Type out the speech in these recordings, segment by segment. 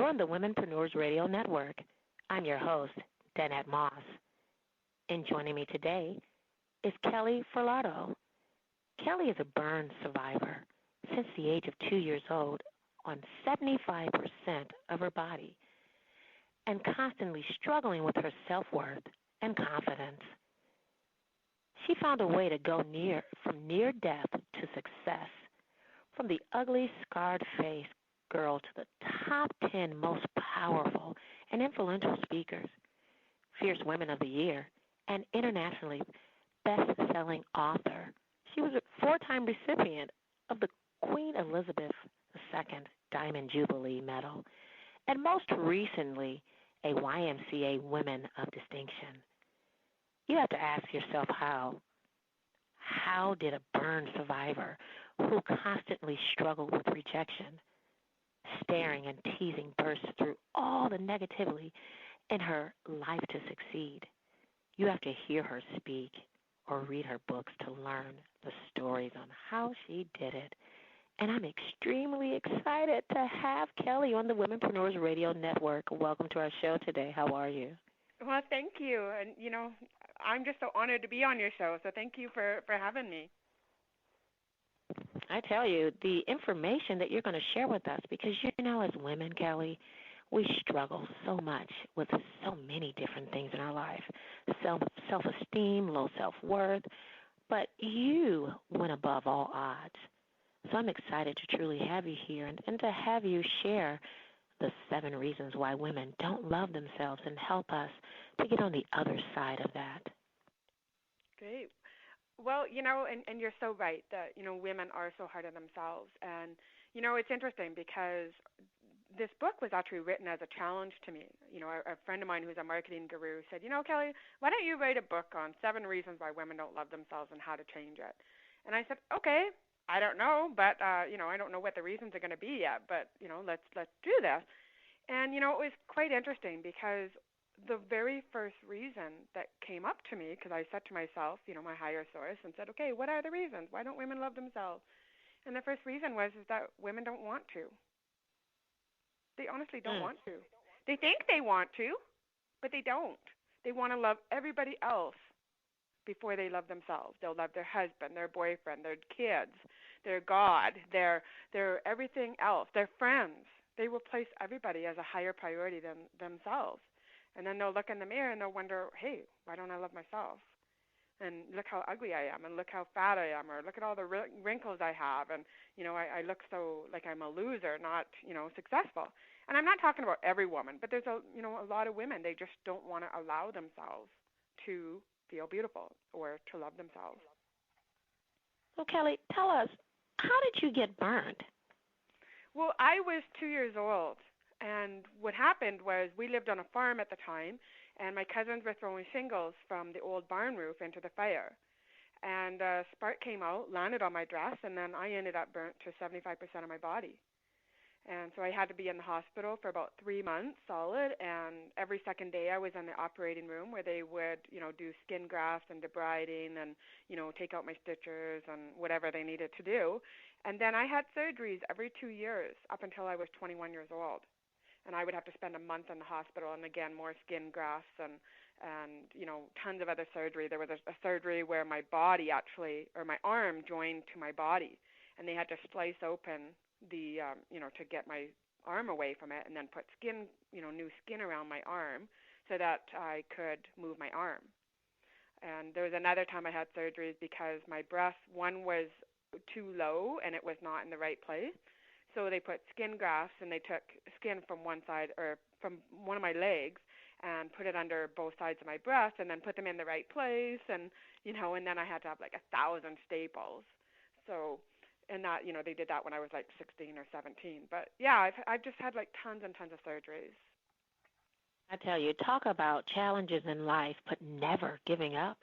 You're on the Womenpreneurs Radio Network. I'm your host, Danette Moss. And joining me today is Kelly Falardeau. Kelly is a burn survivor since the age of 2 years old on 75% of her body and constantly struggling with her self-worth and confidence. She found a way to go from near death to success, from the ugly, scarred-faced girl to the top 10 most powerful and influential speakers, Fierce Women of the Year, and internationally best-selling author. She was a four-time recipient of the Queen Elizabeth II Diamond Jubilee Medal, and most recently, a YMCA Women of Distinction. You have to ask yourself how. How did a burn survivor who constantly struggled with rejection, staring and teasing burst through all the negativity in her life to succeed? You have to hear her speak or read her books to learn the stories on how she did it. And I'm extremely excited to have Kelly on the Womenpreneurs Radio Network. Welcome to our show today. How are you? Well, thank you. And, I'm just so honored to be on your show, so thank you for having me. I tell you, the information that you're going to share with us, because, as women, Kelly, we struggle so much with so many different things in our life, self-esteem, low self-worth, but you went above all odds. So I'm excited to truly have you here and to have you share the 7 reasons why women don't love themselves and help us to get on the other side of that. Great. Well, and you're so right that, women are so hard on themselves. And, it's interesting because this book was actually written as a challenge to me. A friend of mine who's a marketing guru said, Kelly, why don't you write a book on 7 reasons why women don't love themselves and how to change it? And I said, okay, I don't know, but, I don't know what the reasons are going to be yet, but, let's do this. And, it was quite interesting because the very first reason that came up to me, because I said to myself, my higher source, and said, okay, what are the reasons? Why don't women love themselves? And the first reason is that women don't want to. They honestly don't want to. They think they want to, but they don't. They want to love everybody else before they love themselves. They'll love their husband, their boyfriend, their kids, their God, their everything else, their friends. They will place everybody as a higher priority than themselves. And then they'll look in the mirror and they'll wonder, hey, why don't I love myself? And look how ugly I am, and look how fat I am, or look at all the wrinkles I have, and, I look so like I'm a loser, not, successful. And I'm not talking about every woman, but there's a lot of women, they just don't want to allow themselves to feel beautiful or to love themselves. So, Kelly, tell us, how did you get burned? Well, I was 2 years old, and what happened was we lived on a farm at the time, and my cousins were throwing shingles from the old barn roof into the fire. And a spark came out, landed on my dress, and then I ended up burnt to 75% of my body. And so I had to be in the hospital for about 3 months solid, and every second day I was in the operating room where they would, do skin grafts and debriding and, take out my stitches and whatever they needed to do. And then I had surgeries every 2 years up until I was 21 years old. And I would have to spend a month in the hospital, and again, more skin grafts and tons of other surgery. There was a surgery where my body actually, or my arm joined to my body, and they had to splice open the, to get my arm away from it, and then put skin, new skin around my arm so that I could move my arm. And there was another time I had surgeries because my breast, one was too low and it was not in the right place. So they put skin grafts, and they took skin from one side or from one of my legs and put it under both sides of my breast, and then put them in the right place, and and then I had to have like 1,000 staples. So, and that they did that when I was like 16 or 17. But yeah, I've just had like tons and tons of surgeries. I tell you, talk about challenges in life, but never giving up.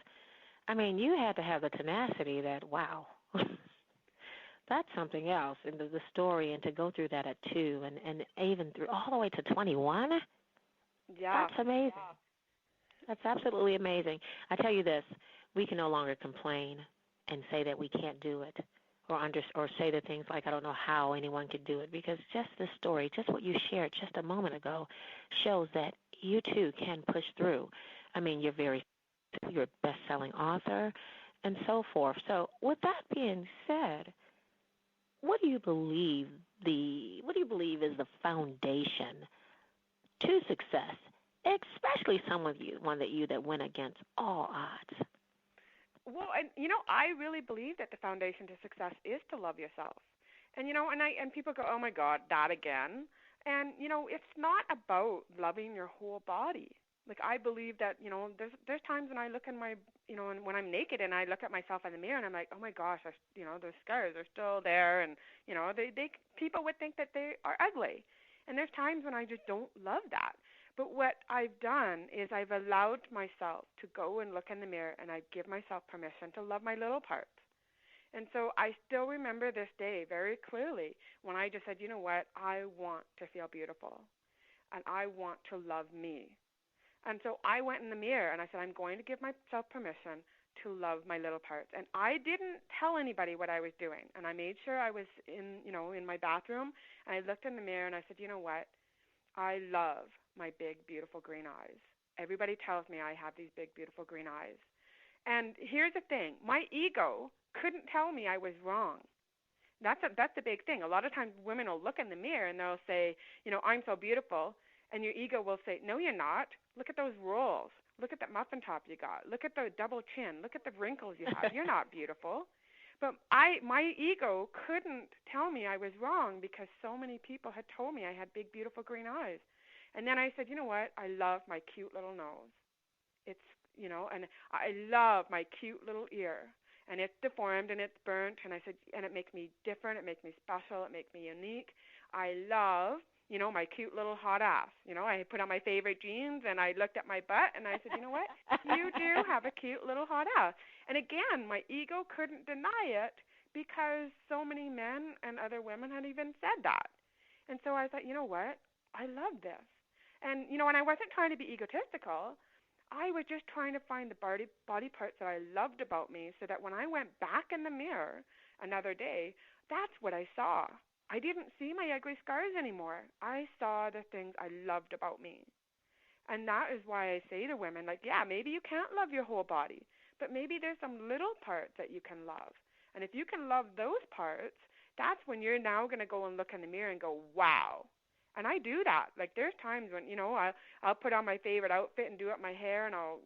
I mean, you had to have the tenacity that, wow. That's something else in the story, and to go through that at 2 and even through all the way to 21, yeah, that's amazing. Yeah. That's absolutely amazing. I tell you this, we can no longer complain and say that we can't do it or say the things like, I don't know how anyone could do it, because just the story, just what you shared just a moment ago, shows that you too can push through. I mean, you're a best-selling author and so forth. So with that being said, what do you believe is the foundation to success, especially one that went against all odds? Well, and I really believe that the foundation to success is to love yourself. And and people go, "Oh my God, that again." And it's not about loving your whole body. Like, I believe that there's times when I look in my and when I'm naked and I look at myself in the mirror and I'm like, "Oh my gosh, those scars are still there," and they people would think that they are ugly. And there's times when I just don't love that. But what I've done is I've allowed myself to go and look in the mirror, and I give myself permission to love my little parts. And so I still remember this day very clearly when I just said, you know what, I want to feel beautiful, and I want to love me. And so I went in the mirror and I said, I'm going to give myself permission to love my little parts. And I didn't tell anybody what I was doing. And I made sure I was in my bathroom, and I looked in the mirror and I said, you know what? I love my big, beautiful green eyes. Everybody tells me I have these big, beautiful green eyes. And here's the thing. My ego couldn't tell me I was wrong. That's the big thing. A lot of times women will look in the mirror and they'll say, I'm so beautiful. And your ego will say, no, you're not. Look at those rolls. Look at that muffin top you got. Look at the double chin. Look at the wrinkles you have. You're not beautiful. But my ego couldn't tell me I was wrong because so many people had told me I had big, beautiful green eyes. And then I said, you know what? I love my cute little nose. It's, and I love my cute little ear. And it's deformed and it's burnt. And I said, and it makes me different. It makes me special. It makes me unique. I love, my cute little hot ass. I put on my favorite jeans and I looked at my butt and I said, you know what? You do have a cute little hot ass. And again, my ego couldn't deny it because so many men and other women had even said that. And so I thought, you know what? I love this. And, and I wasn't trying to be egotistical. I was just trying to find the body parts that I loved about me so that when I went back in the mirror another day, that's what I saw. I didn't see my ugly scars anymore. I saw the things I loved about me. And that is why I say to women, like, yeah, maybe you can't love your whole body, but maybe there's some little parts that you can love. And if you can love those parts, that's when you're now going to go and look in the mirror and go, wow. And I do that. Like, there's times when, I'll put on my favorite outfit and do up my hair, and I'll,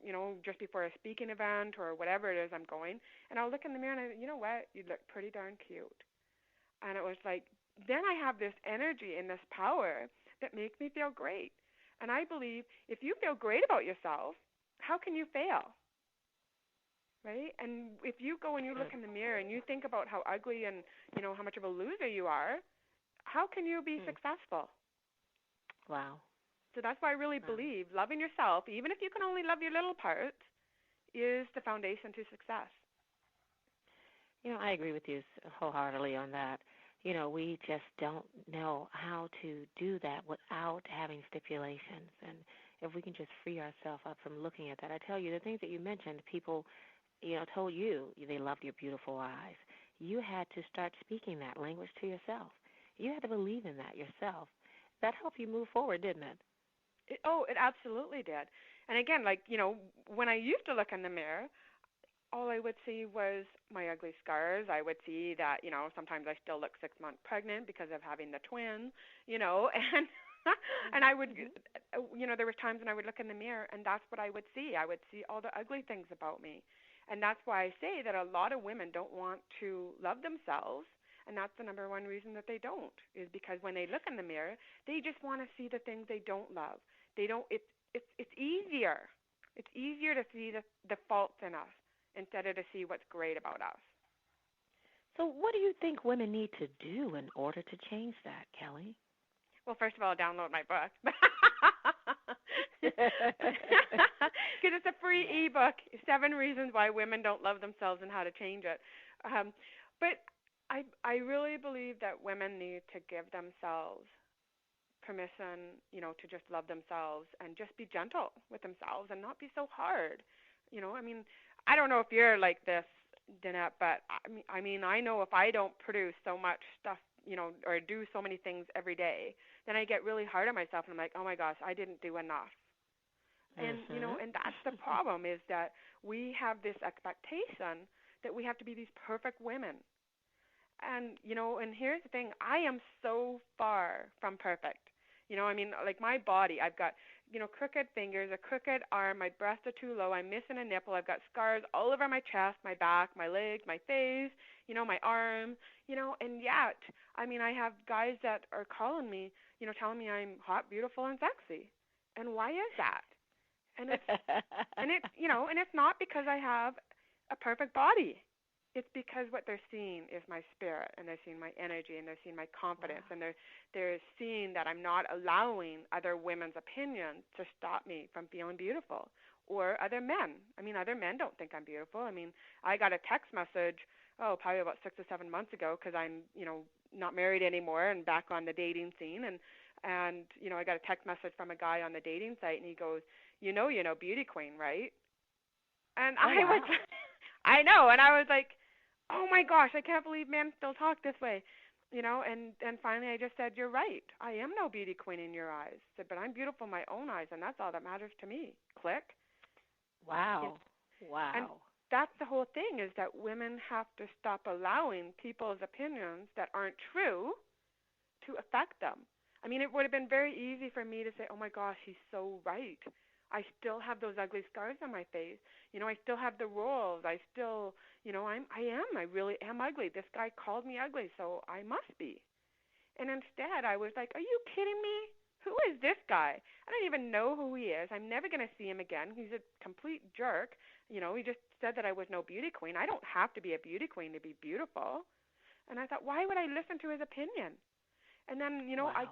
just before a speaking event or whatever it is I'm going, and I'll look in the mirror and you know what? You look pretty darn cute. And it was like, then I have this energy and this power that makes me feel great. And I believe if you feel great about yourself, how can you fail? Right? And if you go and you look in the mirror and you think about how ugly and, how much of a loser you are, how can you be successful? Wow. So that's why I really believe loving yourself, even if you can only love your little parts, is the foundation to success. I agree with you wholeheartedly on that. We just don't know how to do that without having stipulations. And if we can just free ourselves up from looking at that, I tell you, the things that you mentioned, people, told you they loved your beautiful eyes. You had to start speaking that language to yourself. You had to believe in that yourself. That helped you move forward, didn't it? It absolutely did. And again, like, when I used to look in the mirror, all I would see was my ugly scars. I would see that, sometimes I still look 6 months pregnant because of having the twins, and and I would, there was times when I would look in the mirror and that's what I would see. I would see all the ugly things about me. And that's why I say that a lot of women don't want to love themselves. And that's the number one reason that they don't, is because when they look in the mirror, they just want to see the things they don't love. They don't. It's easier. It's easier to see the faults in us instead of to see what's great about us. So what do you think women need to do in order to change that, Kelly? Well, first of all, download my book. Because it's a free ebook, 7 Reasons Why Women Don't Love Themselves and How to Change It. But I really believe that women need to give themselves permission, to just love themselves and just be gentle with themselves and not be so hard. I mean, I don't know if you're like this, Danette, but I know if I don't produce so much stuff, or do so many things every day, then I get really hard on myself, and I'm like, oh my gosh, I didn't do enough. And Mhm. and that's the problem, is that we have this expectation that we have to be these perfect women. And and here's the thing, I am so far from perfect. Like my body, I've got crooked fingers, a crooked arm, my breasts are too low, I'm missing a nipple, I've got scars all over my chest, my back, my legs, my face, my arm, and yet, I have guys that are calling me, telling me I'm hot, beautiful, and sexy. And why is that? And it's not because I have a perfect body. It's because what they're seeing is my spirit, and they're seeing my energy, and they're seeing my confidence, Wow. and they're seeing that I'm not allowing other women's opinions to stop me from feeling beautiful, or other men. Other men don't think I'm beautiful. I got a text message, probably about 6 or 7 months ago, because I'm not married anymore and back on the dating scene, and I got a text message from a guy on the dating site, and he goes, beauty queen, right? And Oh I was, wow. I know, and I was like, oh my gosh, I can't believe men still talk this way, and finally I just said, you're right. I am no beauty queen in your eyes, I said, but I'm beautiful in my own eyes, and that's all that matters to me. Click. You Wow. And Wow. that's the whole thing, is that women have to stop allowing people's opinions that aren't true to affect them. It would have been very easy for me to say, "Oh my gosh, he's so right. I still have those ugly scars on my face. I still have the rolls. I still, I really am ugly. This guy called me ugly, so I must be." And instead, I was like, "Are you kidding me? Who is this guy? I don't even know who he is. I'm never going to see him again. He's a complete jerk. He just said that I was no beauty queen. I don't have to be a beauty queen to be beautiful." And I thought, why would I listen to his opinion? And then, Wow. I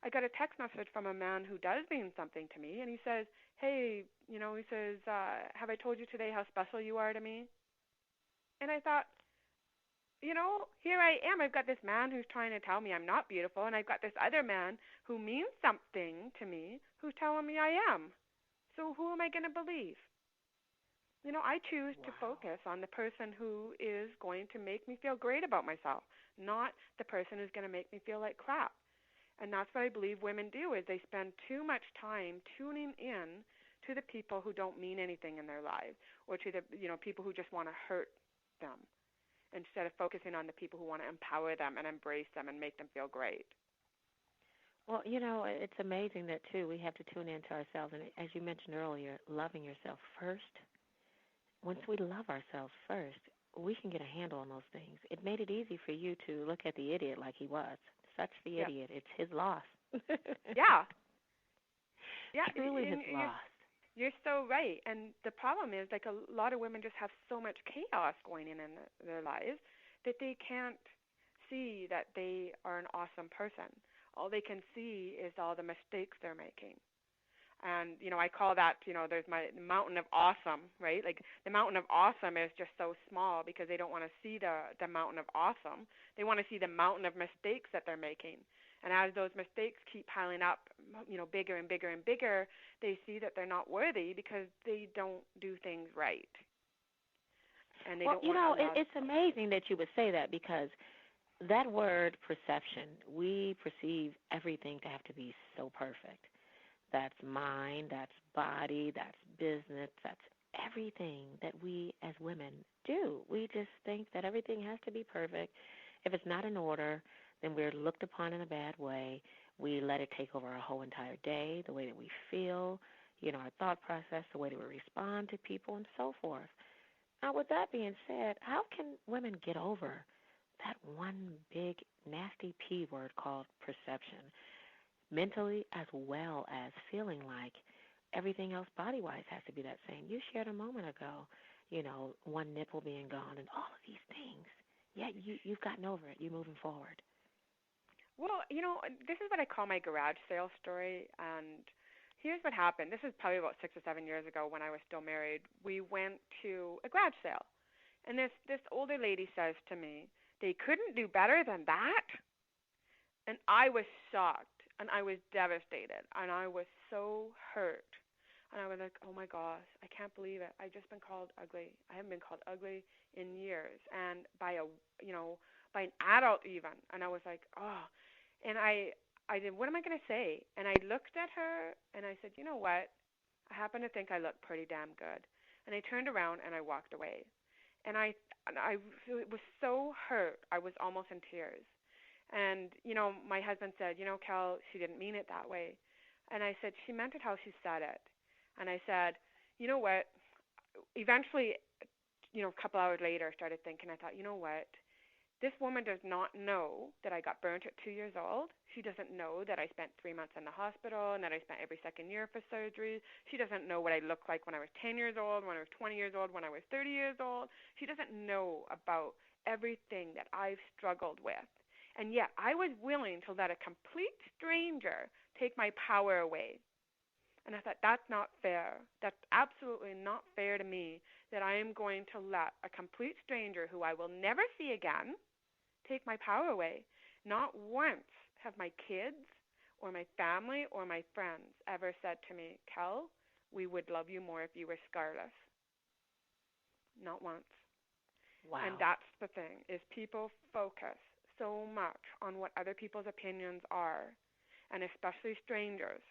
got a text message from a man who does mean something to me, and he says, "Hey, have I told you today how special you are to me?" And I thought, here I am. I've got this man who's trying to tell me I'm not beautiful, and I've got this other man who means something to me who's telling me I am. So who am I going to believe? I choose to Wow. focus on the person who is going to make me feel great about myself, not the person who's going to make me feel like crap. And that's what I believe women do, is they spend too much time tuning in to the people who don't mean anything in their lives, or to the people who just want to hurt them, instead of focusing on the people who want to empower them and embrace them and make them feel great. Well, it's amazing that too we have to tune into ourselves, and as you mentioned earlier, loving yourself first. Once we love ourselves first, we can get a handle on those things. It made it easy for you to look at the idiot like he was. Such the Yeah. idiot. It's his loss. Yeah. Yeah. Truly his And loss. you're so right. And the problem is, like, a lot of women just have so much chaos going in their lives that they can't see that they are an awesome person. All they can see is all the mistakes they're making. And I call that, there's my mountain of awesome, right? Like, the mountain of awesome is just so small because they don't want to see the mountain of awesome. They want to see the mountain of mistakes that they're making. And as those mistakes keep piling up, bigger and bigger and bigger, they see that they're not worthy because they don't do things right, and they Well, don't want to allow. it's amazing that you would say that because that word perception, we perceive everything to have to be so perfect. That's mind, that's body, that's business, that's everything that we as women do. We just think that everything has to be perfect. If it's not in order, then we're looked upon in a bad way. We let it take over our whole entire day, the way that we feel, our thought process, the way that we respond to people, and so forth. Now, with that being said, how can women get over that one big nasty P word called perception, mentally as well as feeling like everything else body-wise has to be that same? You shared a moment ago, one nipple being gone and all of these things. Yet you've gotten over it. You're moving forward. Well, this is what I call my garage sale story. And here's what happened. This is probably about 6 or 7 years ago when I was still married. We went to a garage sale, and this older lady says to me, "They couldn't do better than that." And I was shocked, and I was devastated, and I was so hurt. And I was like, oh my gosh, I can't believe it. I've just been called ugly. I haven't been called ugly in years, and by by an adult even. And I was like, oh, and I did. What am I going to say? And I looked at her and I said, you know what? I happen to think I look pretty damn good. And I turned around and I walked away. And I was so hurt. I was almost in tears. And my husband said, Cal, she didn't mean it that way. And I said, she meant it how she said it. And I said, you know what? Eventually, a couple hours later, I started thinking. I thought, you know what? This woman does not know that I got burnt at 2 years old. She doesn't know that I spent 3 months in the hospital and that I spent every second year for surgery. She doesn't know what I looked like when I was 10 years old, when I was 20 years old, when I was 30 years old. She doesn't know about everything that I've struggled with. And yet I was willing to let a complete stranger take my power away. And I thought, that's not fair. That's absolutely not fair to me that I am going to let a complete stranger who I will never see again take my power away. Not once have my kids or my family or my friends ever said to me, Kel, we would love you more if you were scarless. Not once. Wow. And that's the thing, is people focus so much on what other people's opinions are, and especially strangers.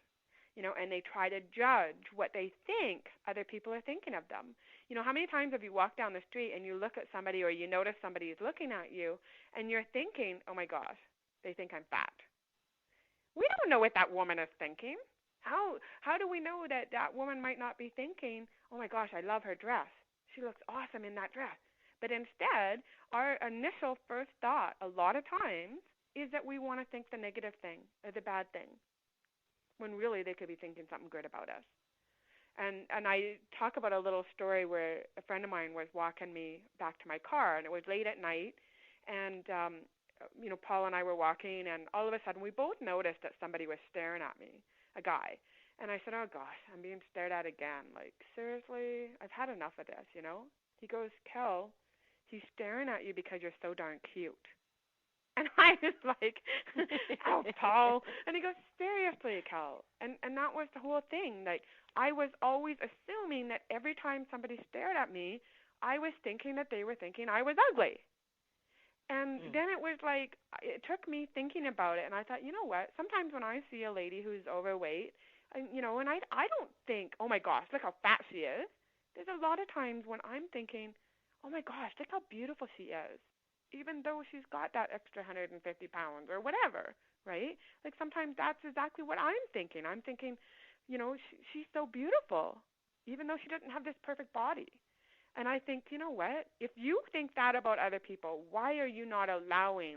And they try to judge what they think other people are thinking of them. How many times have you walked down the street and you look at somebody or you notice somebody is looking at you and you're thinking, oh my gosh, they think I'm fat. We don't know what that woman is thinking. How do we know that that woman might not be thinking, oh my gosh, I love her dress. She looks awesome in that dress. But instead, our initial first thought a lot of times is that we want to think the negative thing or the bad thing, when really they could be thinking something good about us. And I talk about a little story where a friend of mine was walking me back to my car, and it was late at night, and Paul and I were walking, and all of a sudden we both noticed that somebody was staring at me, a guy. And I said, oh gosh, I'm being stared at again. Like, seriously? I've had enough of this, He goes, Kel, he's staring at you because you're so darn cute. And I was like, oh, Paul. And he goes, seriously, Cal. And that was the whole thing. Like, I was always assuming that every time somebody stared at me, I was thinking that they were thinking I was ugly. And then it was like, it took me thinking about it. And I thought, you know what? Sometimes when I see a lady who's overweight, and I don't think, oh, my gosh, look how fat she is. There's a lot of times when I'm thinking, oh, my gosh, look how beautiful she is, even though she's got that extra 150 pounds or whatever, right? Like, sometimes that's exactly what I'm thinking. I'm thinking, she's so beautiful, even though she doesn't have this perfect body. And I think, you know what? If you think that about other people, why are you not allowing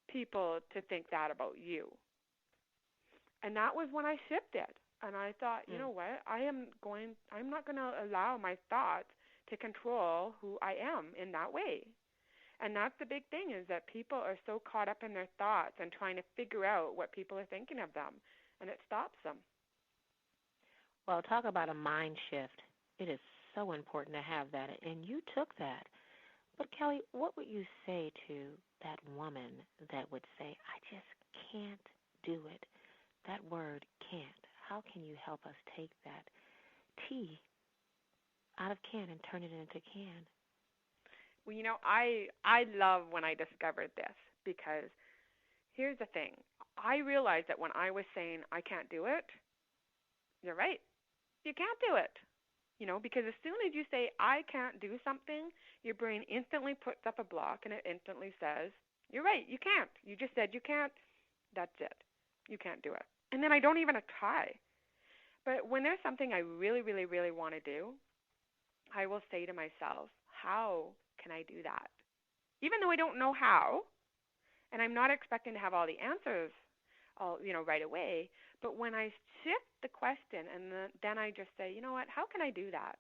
people to think that about you? And that was when I shifted. And I thought, you know what? I'm not going to allow my thoughts to control who I am in that way. And that's the big thing, is that people are so caught up in their thoughts and trying to figure out what people are thinking of them, and it stops them. Well, talk about a mind shift. It is so important to have that, and you took that. But, Kelly, what would you say to that woman that would say, I just can't do it? That word, can't. How can you help us take that T out of can and turn it into can? Well, I love when I discovered this, because here's the thing. I realized that when I was saying I can't do it, you're right. You can't do it. Because as soon as you say I can't do something, your brain instantly puts up a block and it instantly says, you're right, you can't. You just said you can't. That's it. You can't do it. And then I don't even try. But when there's something I really, really, really want to do, I will say to myself, how can I do that? Even though I don't know how, and I'm not expecting to have all the answers right away, but when I shift the question and then I just say, you know what, how can I do that?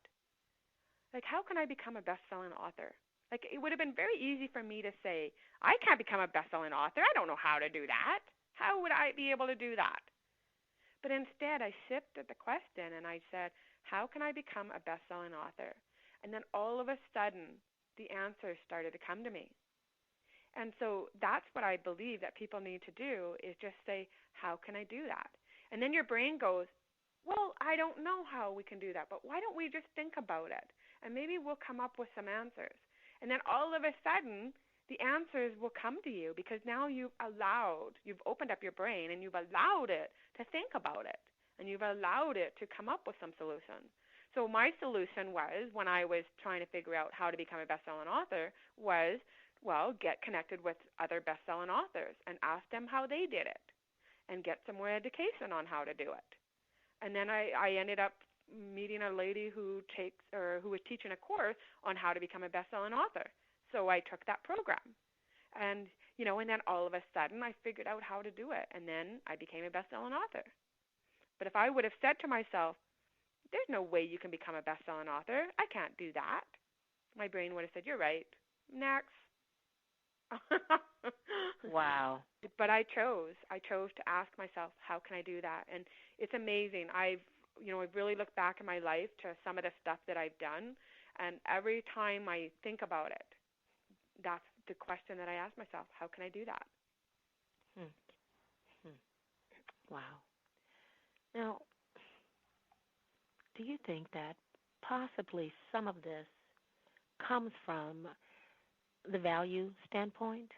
Like, how can I become a best-selling author? Like, it would have been very easy for me to say, I can't become a best-selling author. I don't know how to do that. How would I be able to do that? But instead, I shifted the question and I said, how can I become a best-selling author? And then all of a sudden, the answers started to come to me. And so that's what I believe that people need to do, is just say, how can I do that? And then your brain goes, Well, I don't know how we can do that, but why don't we just think about it? And maybe we'll come up with some answers. And then all of a sudden, the answers will come to you because now you've opened up your brain and you've allowed it to think about it. And you've allowed it to come up with some solutions. So my solution was, when I was trying to figure out how to become a best-selling author, was, well, get connected with other best-selling authors and ask them how they did it and get some more education on how to do it. And then I ended up meeting a lady who was teaching a course on how to become a best-selling author. So I took that program. And and then all of a sudden I figured out how to do it, and then I became a best-selling author. But if I would have said to myself, there's no way you can become a best-selling author, I can't do that, my brain would have said, you're right. Next. Wow. But I chose to ask myself, how can I do that? And it's amazing. I've really looked back in my life to some of the stuff that I've done, and every time I think about it, that's the question that I ask myself, how can I do that? Hmm. Hmm. Wow. Now, do you think that possibly some of this comes from the value standpoint,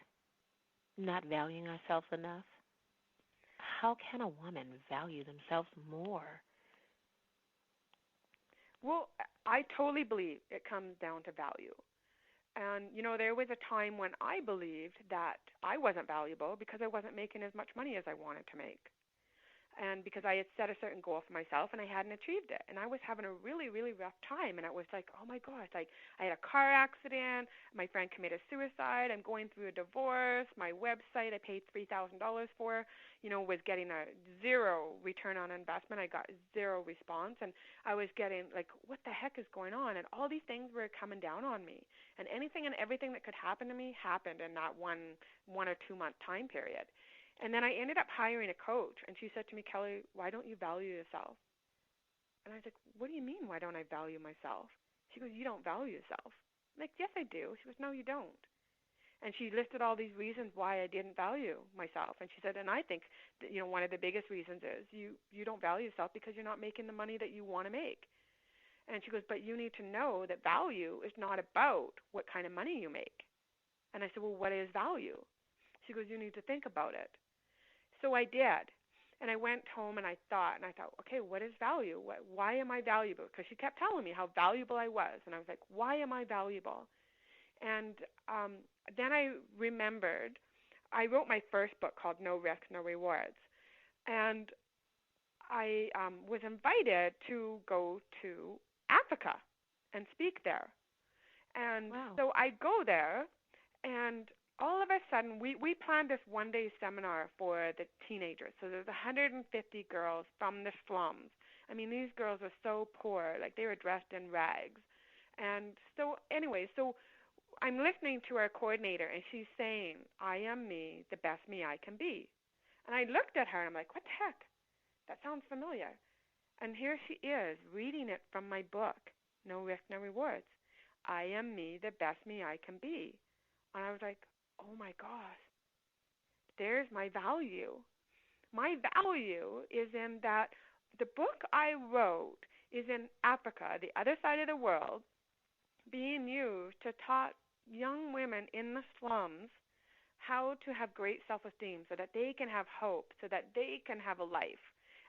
not valuing ourselves enough? How can a woman value themselves more? Well, I totally believe it comes down to value. And, there was a time when I believed that I wasn't valuable because I wasn't making as much money as I wanted to make. And because I had set a certain goal for myself and I hadn't achieved it. And I was having a really, really rough time. And it was like, oh my gosh, like I had a car accident. My friend committed suicide. I'm going through a divorce. My website I paid $3,000 for, was getting a zero return on investment. I got zero response. And I was getting like, what the heck is going on? And all these things were coming down on me. And anything and everything that could happen to me happened in that one or 2 month time period. And then I ended up hiring a coach, and she said to me, Kelly, why don't you value yourself? And I was like, what do you mean, why don't I value myself? She goes, you don't value yourself. I'm like, yes, I do. She goes, no, you don't. And she listed all these reasons why I didn't value myself. And she said, and I think that, one of the biggest reasons is you don't value yourself because you're not making the money that you want to make. And she goes, but you need to know that value is not about what kind of money you make. And I said, well, what is value? She goes, you need to think about it. So I did. And I went home and I thought, okay, what is value? Why am I valuable? Because she kept telling me how valuable I was. And I was like, why am I valuable? And then I remembered I wrote my first book called No Risk, No Rewards. And I was invited to go to Africa and speak there. And Wow. so I go there, and all of a sudden, we planned this one-day seminar for the teenagers. So there's 150 girls from the slums. I mean, these girls were so poor, like they were dressed in rags. And so anyway, so I'm listening to our coordinator, and she's saying, I am me, the best me I can be. And I looked at her, and I'm like, what the heck? That sounds familiar. And here she is, reading it from my book, No Risk, No Rewards. I am me, the best me I can be. And I was like, oh my gosh, there's my value. My value is in that the book I wrote is in Africa, the other side of the world, being used to taught young women in the slums how to have great self-esteem so that they can have hope, so that they can have a life,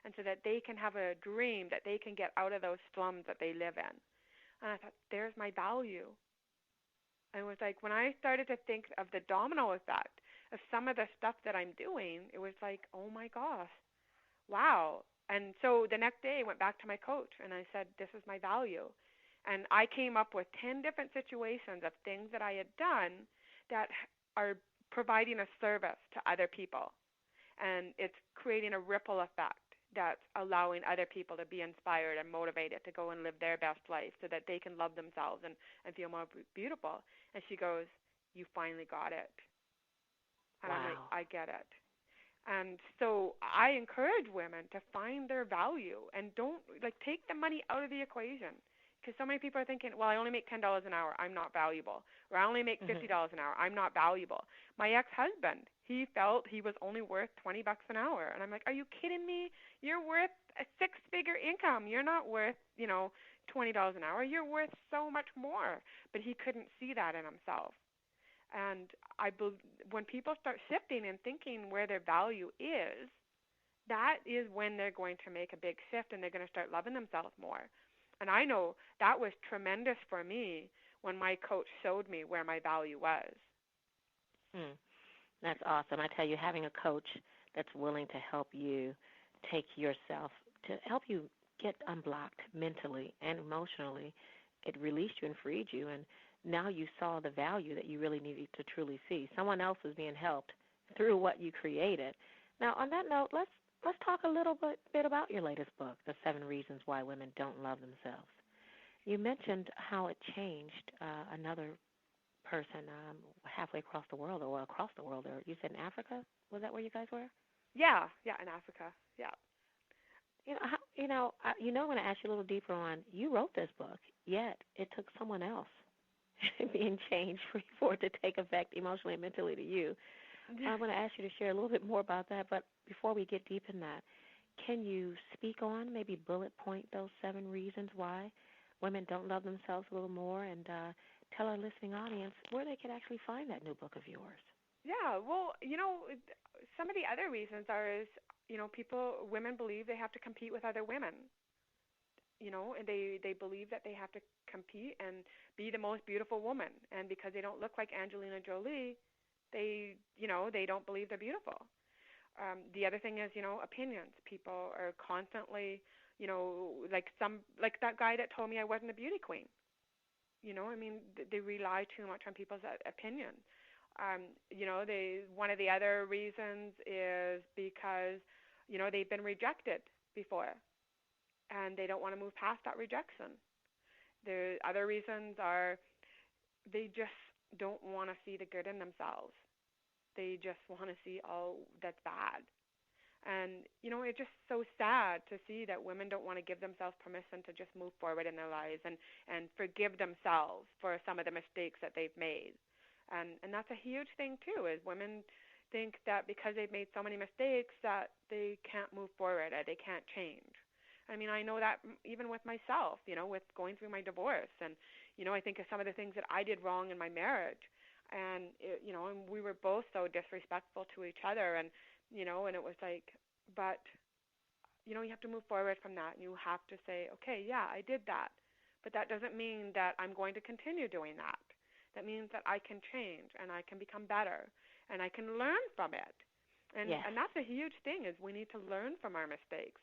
and so that they can have a dream that they can get out of those slums that they live in. And I thought, there's my value. And it was like when I started to think of the domino effect of some of the stuff that I'm doing, it was like, oh my gosh, wow. And so the next day I went back to my coach and I said, this is my value. And I came up with 10 different situations of things that I had done that are providing a service to other people. And it's creating a ripple effect that's allowing other people to be inspired and motivated to go and live their best life so that they can love themselves and feel more beautiful. And she goes, you finally got it. And I'm like, Wow. I get it. And so I encourage women to find their value and don't, take the money out of the equation. Because so many people are thinking, well, I only make $10 an hour, I'm not valuable. Or I only make $50 Mhm. an hour, I'm not valuable. My ex-husband, he felt he was only worth $20 an hour. And I'm like, are you kidding me? You're worth a six-figure income. You're not worth, $20 an hour. You're worth so much more. But he couldn't see that in himself. And when people start shifting and thinking where their value is, that is when they're going to make a big shift and they're going to start loving themselves more. And I know that was tremendous for me when my coach showed me where my value was. Mm. That's awesome. I tell you, having a coach that's willing to help you take yourself, to help you get unblocked mentally and emotionally, it released you and freed you, and now you saw the value that you really needed to truly see. Someone else was being helped through what you created. Now, on that note, let's talk a little bit about your latest book, The 7 Reasons Why Women Don't Love Themselves. You mentioned how it changed another person halfway across the world, or across the world. Or you said in Africa? Was that where you guys were? Yeah, in Africa. Yeah. I'm going to ask you a little deeper on. You wrote this book, yet it took someone else being changed for it to take effect emotionally and mentally to you. I'm going to ask you to share a little bit more about that. But before we get deep in that, can you speak on, maybe bullet point those 7 reasons why women don't love themselves a little more, and tell our listening audience where they can actually find that new book of yours? Yeah, well, some of the other reasons women believe they have to compete with other women. And they believe that they have to compete and be the most beautiful woman. And because they don't look like Angelina Jolie, they don't believe they're beautiful. The other thing is, opinions. People are constantly, like that guy that told me I wasn't a beauty queen. They rely too much on people's opinions. One of the other reasons is because, they've been rejected before, and they don't want to move past that rejection. The other reasons are they just don't want to see the good in themselves. They just want to see all that's bad. And, it's just so sad to see that women don't want to give themselves permission to just move forward in their lives and forgive themselves for some of the mistakes that they've made. And that's a huge thing, too, is women think that because they've made so many mistakes that they can't move forward or they can't change. I know that even with myself, with going through my divorce. And, I think of some of the things that I did wrong in my marriage. And, and we were both so disrespectful to each other. And it was like, but, you have to move forward from that. And you have to say, okay, yeah, I did that. But that doesn't mean that I'm going to continue doing that. That means that I can change and I can become better and I can learn from it. Yes. And that's a huge thing, is we need to learn from our mistakes.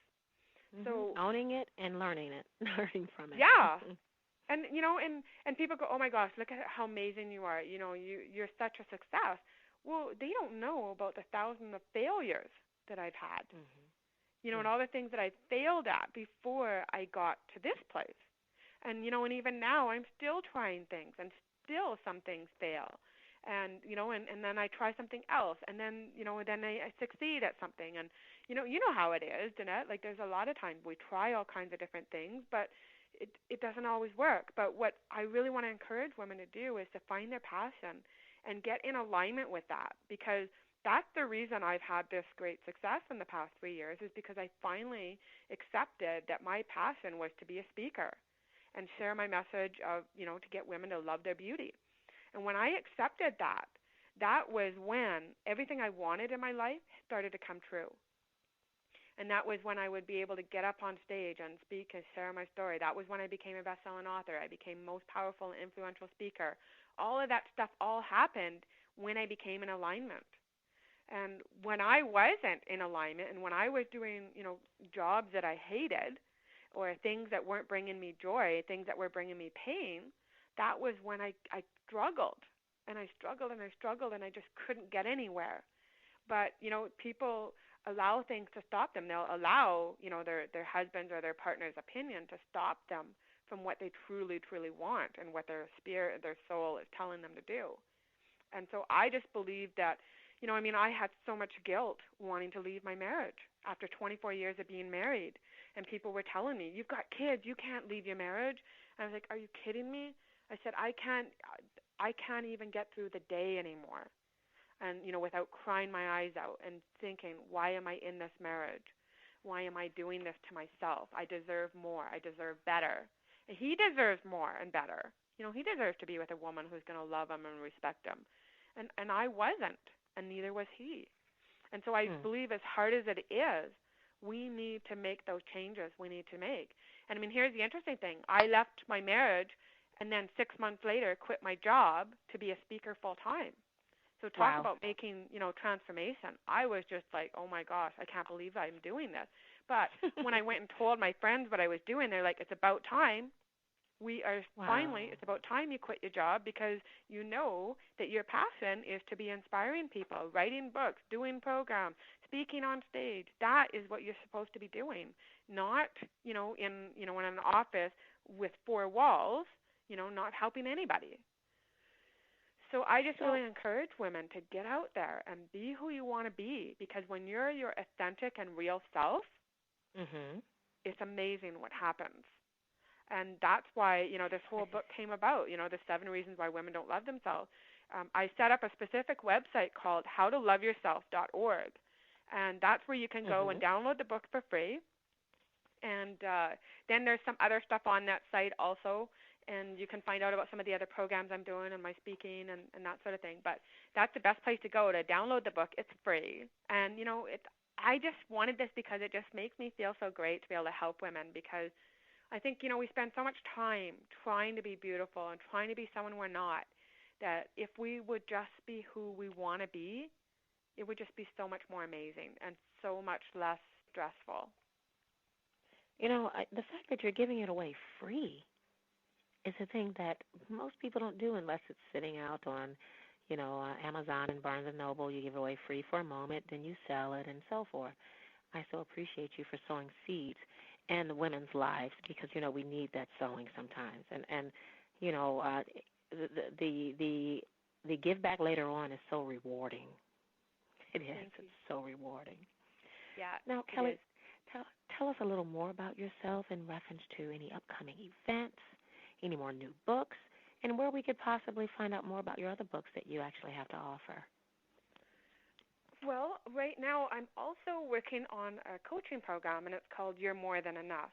Mm-hmm. So owning it and learning it, learning from it. yeah. And people go, oh my gosh, look at how amazing you are. You're such a success. Well, they don't know about the thousands of failures that I've had. Mm-hmm. And all the things that I failed at before I got to this place. And even now I'm still trying things and still some things fail. And then I try something else, and then I succeed at something. And you know how it is, Danette. Like, there's a lot of times we try all kinds of different things, but it doesn't always work. But what I really want to encourage women to do is to find their passion and get in alignment with that, because that's the reason I've had this great success in the past 3 years, is because I finally accepted that my passion was to be a speaker and share my message of, to get women to love their beauty. And when I accepted that, that was when everything I wanted in my life started to come true. And that was when I would be able to get up on stage and speak and share my story. That was when I became a best-selling author. I became most powerful and influential speaker. All of that stuff all happened when I became in alignment. And when I wasn't in alignment, and when I was doing, jobs that I hated, or things that weren't bringing me joy, things that were bringing me pain, that was when I struggled. And I struggled and I struggled and I just couldn't get anywhere. But, people allow things to stop them. They'll allow, their husband's or their partner's opinion to stop them from what they truly, truly want and what their spirit, their soul is telling them to do. And so I just believe that, I had so much guilt wanting to leave my marriage after 24 years of being married, and people were telling me, "You've got kids, you can't leave your marriage." And I was like, "Are you kidding me?" I said, I can't even get through the day anymore, and without crying my eyes out and thinking, why am I in this marriage? Why am I doing this to myself? I deserve more. I deserve better. And he deserves more and better. He deserves to be with a woman who's going to love him and respect him. And I wasn't, and neither was he. And so I believe, as hard as it is, we need to make those changes we need to make. And here's the interesting thing. I left my marriage and then 6 months later quit my job to be a speaker full time. So talk about making, transformation. I was just like, oh my gosh, I can't believe I'm doing this. But when I went and told my friends what I was doing, they're like, it's about time. Finally, it's about time you quit your job, because you know that your passion is to be inspiring people, writing books, doing programs, speaking on stage. That is what you're supposed to be doing, not, in an office with four walls, not helping anybody. So I just really encourage women to get out there and be who you want to be, because when you're your authentic and real self, it's amazing what happens. And that's why, this whole book came about, the 7 reasons why women don't love themselves. I set up a specific website called howtoloveyourself.org, and that's where you can go and download the book for free. And then there's some other stuff on that site also, and you can find out about some of the other programs I'm doing and my speaking and that sort of thing. But that's the best place to go to download the book. It's free. And, I just wanted this because it just makes me feel so great to be able to help women, because I think, we spend so much time trying to be beautiful and trying to be someone we're not, that if we would just be who we want to be, it would just be so much more amazing and so much less stressful. The fact that you're giving it away free is a thing that most people don't do unless it's sitting out on, Amazon and Barnes & Noble. You give it away free for a moment, then you sell it and so forth. I so appreciate you for sowing seeds in the women's lives, because, we need that sowing sometimes. And the give back later on is so rewarding. It is. It's so rewarding. Yeah. Now, Kelly, tell us a little more about yourself in reference to any upcoming events, any more new books, and where we could possibly find out more about your other books that you actually have to offer. Well, right now I'm also working on a coaching program, and it's called You're More Than Enough.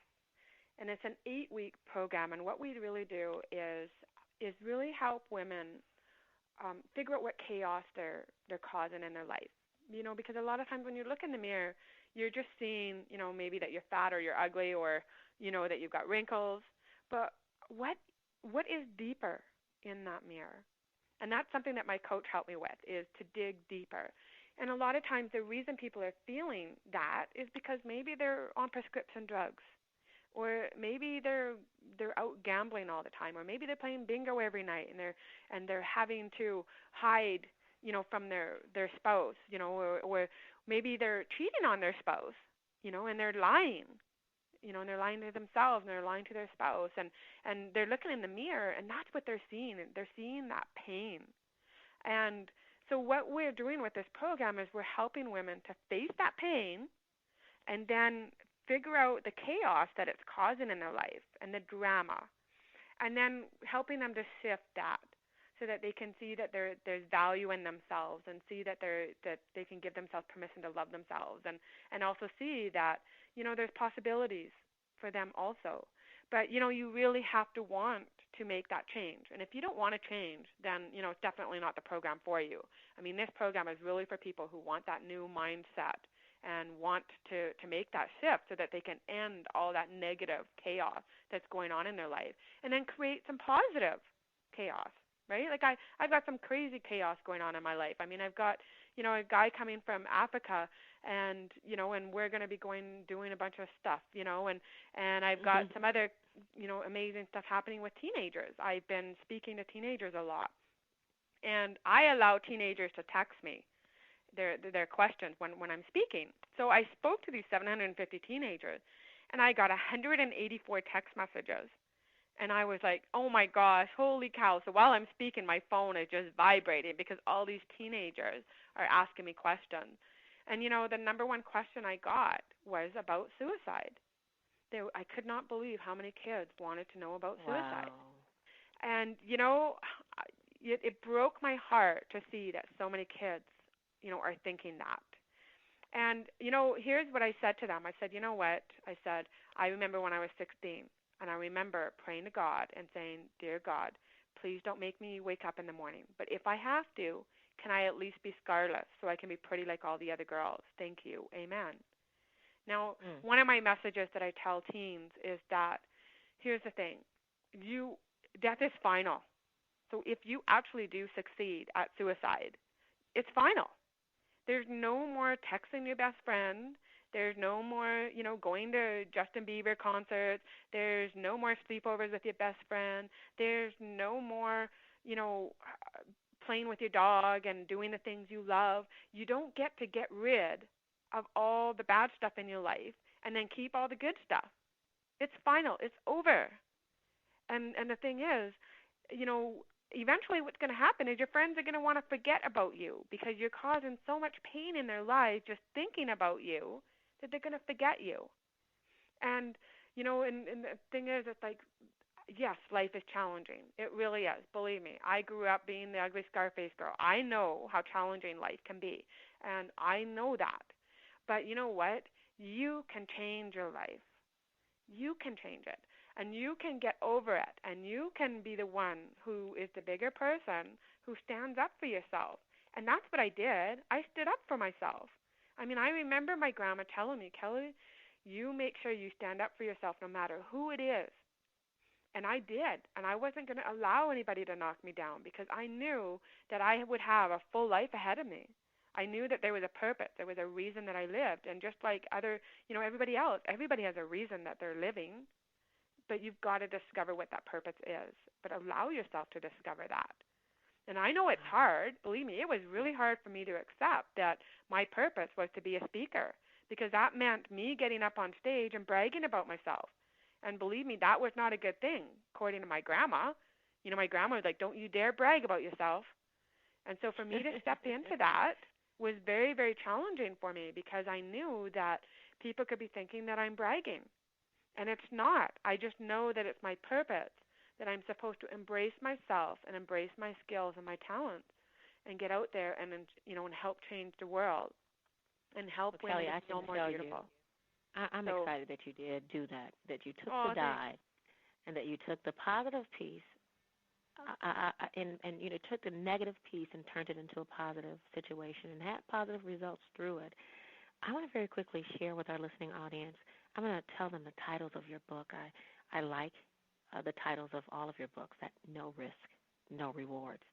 And it's an 8-week program, and what we really do is really help women figure out what chaos they're causing in their life. Because a lot of times when you look in the mirror, you're just seeing, maybe that you're fat or you're ugly, or, that you've got wrinkles. But what is deeper in that mirror? And that's something that my coach helped me with, is to dig deeper. And a lot of times the reason people are feeling that is because maybe they're on prescription drugs, or maybe they're out gambling all the time, or maybe they're playing bingo every night, and they're having to hide, from their spouse, or maybe they're cheating on their spouse, and they're lying, and they're lying to themselves, and they're lying to their spouse, and they're looking in the mirror, and that's what they're seeing. They're seeing that pain. And so what we're doing with this program is we're helping women to face that pain, and then figure out the chaos that it's causing in their life and the drama, and then helping them to shift that so that they can see that there's value in themselves, and see that they can give themselves permission to love themselves, and also see that, there's possibilities for them also. But, you really have to want to make that change. And if you don't want to change, then, it's definitely not the program for you. This program is really for people who want that new mindset and want to make that shift so that they can end all that negative chaos that's going on in their life, and then create some positive chaos, right? Like I've got some crazy chaos going on in my life. I've got, a guy coming from Africa, and, and we're going to be doing a bunch of stuff, and I've got some other, amazing stuff happening with teenagers. I've been speaking to teenagers a lot, and I allow teenagers to text me their questions when I'm speaking. So I spoke to these 750 teenagers, and I got 184 text messages. And I was like, oh my gosh, holy cow. So while I'm speaking, my phone is just vibrating because all these teenagers are asking me questions. And, the number one question I got was about suicide. I could not believe how many kids wanted to know about Wow. suicide. And, it broke my heart to see that so many kids, are thinking that. And, here's what I said to them. I said, you know what? I said, I remember when I was 16, and I remember praying to God and saying, dear God, please don't make me wake up in the morning. But if I have to, can I at least be scarless so I can be pretty like all the other girls? Thank you. Amen. Now, one of my messages that I tell teens is that here's the thing. Death is final. So if you actually do succeed at suicide, it's final. There's no more texting your best friend. There's no more, going to Justin Bieber concerts. There's no more sleepovers with your best friend. There's no more, playing with your dog and doing the things you love. You don't get rid of all the bad stuff in your life and then keep all the good stuff. It's final. It's over. And the thing is, eventually what's going to happen is your friends are going to want to forget about you because you're causing so much pain in their lives just thinking about you that they're going to forget you. And, and the thing is, it's like, yes, life is challenging. It really is. Believe me, I grew up being the ugly Scarface girl. I know how challenging life can be, and I know that. But you know what? You can change your life. You can change it. And you can get over it. And you can be the one who is the bigger person who stands up for yourself. And that's what I did. I stood up for myself. I mean, I remember my grandma telling me, Kelly, you make sure you stand up for yourself no matter who it is. And I did. And I wasn't going to allow anybody to knock me down because I knew that I would have a full life ahead of me. I knew that there was a purpose. There was a reason that I lived. And just like everybody else, everybody has a reason that they're living. But you've got to discover what that purpose is. But allow yourself to discover that. And I know it's hard. Believe me, it was really hard for me to accept that my purpose was to be a speaker because that meant me getting up on stage and bragging about myself. And believe me, that was not a good thing, according to my grandma. My grandma was like, don't you dare brag about yourself. And so for me to step into that was very, very challenging for me because I knew that people could be thinking that I'm bragging. And it's not. I just know that it's my purpose, that I'm supposed to embrace myself and embrace my skills and my talents and get out there and help change the world and help women Kelly, I feel can more tell beautiful. I'm excited that you did do that you took the Thanks. die and that you took the positive piece and took the negative piece and turned it into a positive situation and had positive results through it. I want to very quickly share with our listening audience. I'm going to tell them the titles of your book. I like the titles of all of your books, that No Risk, No Rewards,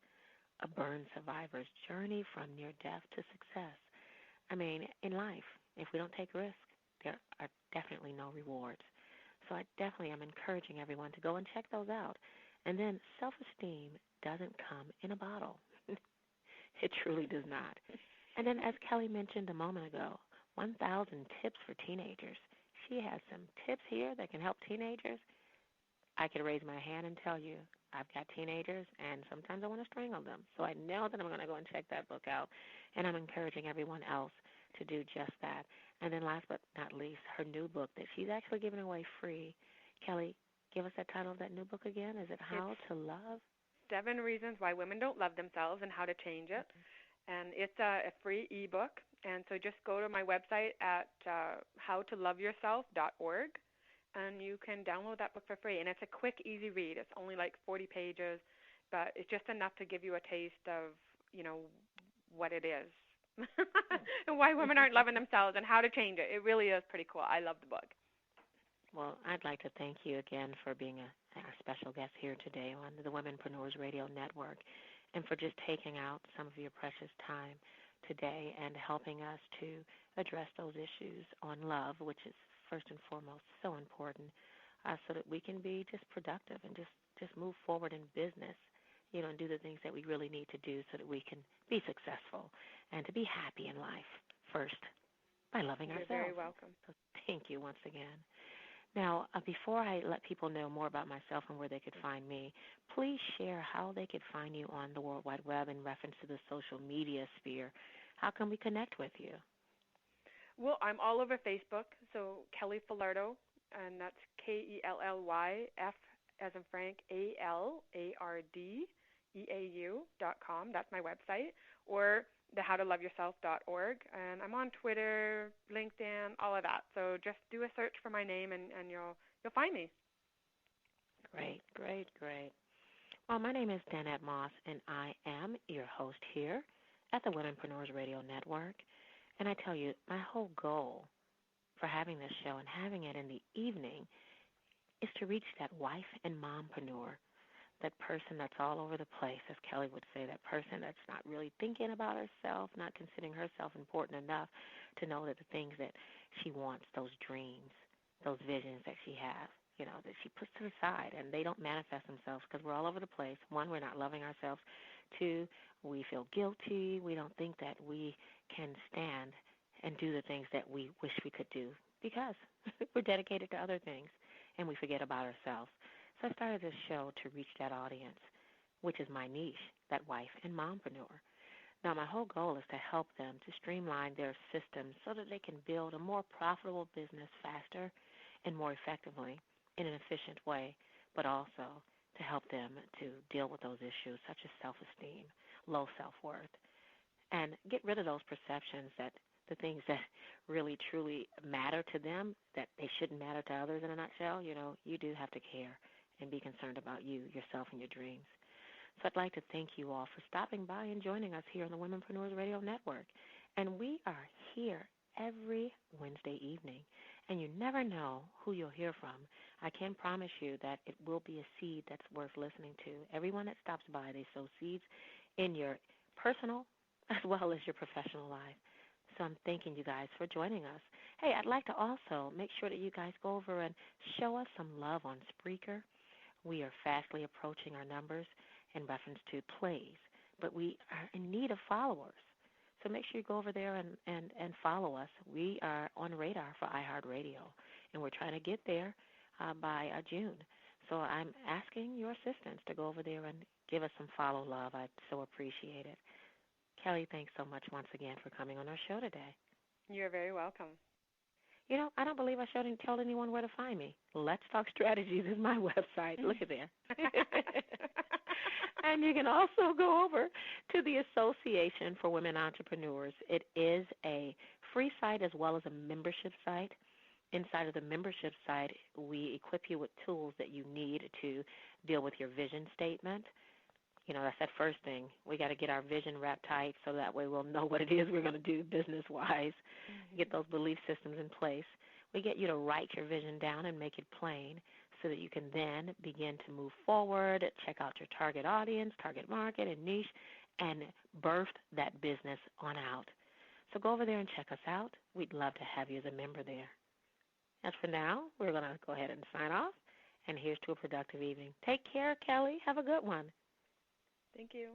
A Burn Survivor's Journey from Near Death to Success. I mean, in life, if we don't take risk, there are definitely no rewards. So I definitely am encouraging everyone to go and check those out. And then self-esteem doesn't come in a bottle. It truly does not. And then as Kelly mentioned a moment ago, 1,000 tips for teenagers. She has some tips here that can help teenagers. I could raise my hand and tell you I've got teenagers, and sometimes I want to strangle them. So I know that I'm going to go and check that book out, and I'm encouraging everyone else to do just that. And then last but not least, her new book that she's actually giving away free. Kelly, give us that title of that new book again. Is it How to Love? 7 Reasons Why Women Don't Love Themselves and How to Change It. And it's a free ebook. And so just go to my website at howtoloveyourself.org, and you can download that book for free. And it's a quick, easy read. It's only like 40 pages, but it's just enough to give you a taste of, what it is and why women aren't loving themselves and how to change it. It really is pretty cool. I love the book. Well, I'd like to thank you again for being our special guest here today on the Womenpreneurs Radio Network and for just taking out some of your precious time today and helping us to address those issues on love, which is first and foremost so important, so that we can be just productive and just move forward in business, and do the things that we really need to do so that we can be successful and to be happy in life first by loving You're ourselves. very welcome. So thank you once again. Now, before I let people know more about myself and where they could find me, please share how they could find you on the World Wide Web in reference to the social media sphere. How can we connect with you? Well, I'm all over Facebook, so Kelly Falardeau, and that's KELLYF as in Frank, ALARDEAU.com. That's my website, or the howtoloveyourself.org. And I'm on Twitter, LinkedIn, all of that. So just do a search for my name, and you'll find me. Great, great, great. Well, my name is Danette Moss, and I am your host here at the Womenpreneurs Radio Network. And I tell you, my whole goal for having this show and having it in the evening is to reach that wife and mompreneur, that person that's all over the place, as Kelly would say, that person that's not really thinking about herself, not considering herself important enough to know that the things that she wants, those dreams, those visions that she has, that she puts to the side and they don't manifest themselves because we're all over the place. One, we're not loving ourselves. Two, we feel guilty. We don't think that we can stand and do the things that we wish we could do because we're dedicated to other things and we forget about ourselves. So I started this show to reach that audience, which is my niche, that wife and mompreneur. Now, my whole goal is to help them to streamline their systems so that they can build a more profitable business faster and more effectively in an efficient way, but also to help them to deal with those issues such as self-esteem, low self-worth, and get rid of those perceptions that the things that really, truly matter to them, that they shouldn't matter to others in a nutshell. You do have to care and be concerned about you, yourself, and your dreams. So I'd like to thank you all for stopping by and joining us here on the Womenpreneurs Radio Network. And we are here every Wednesday evening, and you never know who you'll hear from. I can promise you that it will be a seed that's worth listening to. Everyone that stops by, they sow seeds in your personal as well as your professional life. So I'm thanking you guys for joining us. Hey, I'd like to also make sure that you guys go over and show us some love on Spreaker. We are fastly approaching our numbers in reference to plays, but we are in need of followers. So make sure you go over there and follow us. We are on radar for iHeartRadio, and we're trying to get there by June. So I'm asking your assistance to go over there and give us some follow love. I'd so appreciate it. Kelly, thanks so much once again for coming on our show today. You're very welcome. I don't believe I didn't tell anyone where to find me. Let's Talk Strategies is my website. Look at there. And you can also go over to the Association for Women Entrepreneurs. It is a free site as well as a membership site. Inside of the membership site, we equip you with tools that you need to deal with your vision statement. That's that first thing. We got to get our vision wrapped tight so that way we'll know what it is we're going to do business-wise, get those belief systems in place. We get you to write your vision down and make it plain so that you can then begin to move forward, check out your target audience, target market, and niche, and birth that business on out. So go over there and check us out. We'd love to have you as a member there. As for now, we're going to go ahead and sign off, and here's to a productive evening. Take care, Kelly. Have a good one. Thank you.